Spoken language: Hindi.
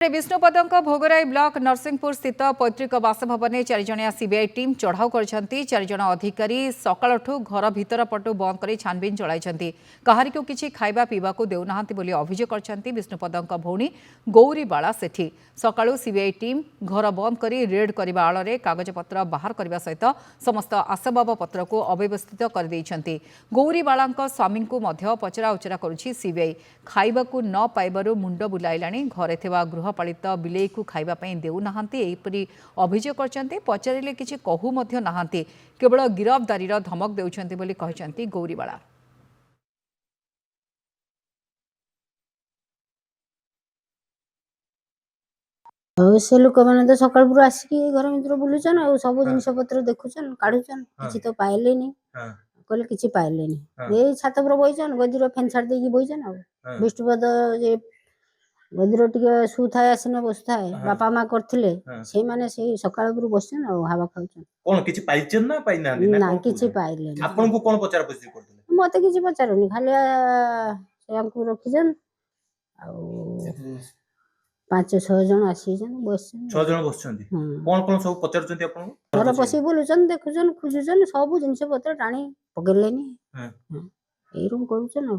विष्णुपद भोगराई ब्लॉक नरसिंहपुर स्थित पैतृक बासभवन चारिजणिया सीबीआई टीम चढ़ाऊ कर चारिजण अधिकारी सकाळठू घर भीतर पटु बंद कर छानबीन चलाई कहारी को किसी खाइबा पीवा देउना अभियोग कर विष्णुपद भौणी गौरीबाला सेठी सकाळू सीबीआई टीम घर बंद कर रेड करने आड़ कागजपत्र बाहर करने सहित समस्त आसबाब पत्र को अव्यवस्थित कर गौरीबाला स्वामी को पचरा उचरा करुछि सीबीआई खाइबा न पाइबारु मुंड बुलाइलाणी घरे थिबा गृहपालित बिलेई को खाइबा पई देउना एपरी अभियोग करछन्ते पचारिले किछि कहू मध्य नाहांती केवल गिरफ्तारीर धमक देउछन्ते बोली कहछन्ती गौरीबाला। से लोक मैंने तो सकाल पूरा आसिक घर भर बुलूचन आ सब जिनस पत्र देखुचन काढ़ुचन किसी तो पाइले कहले किसी पाइले ये छात पर बहीचन गदीर फैन छाड़ देकी बहीचन आ विष्णुपद जे गदीर टिके सुथाए आसीने बसुथाए बापा माँ करथिले से माने से सकाल पूरा बसचन आ हवा खाउचन कोन किछि पाइचन ना पाइ ना ना किछि पाइले आपन को कोन पचार पचि करथले मते किछि पचारनी खाली से हमको रखिजन आ 5-6 जन आसीजन बसचन 6 जन बसचन कोन कोन सब पचारचंती आपन घर पसी बुलुचन देखुचन खुजुचन सब जिनस पत्र टाणी पगलेनी ए रूम करूचन।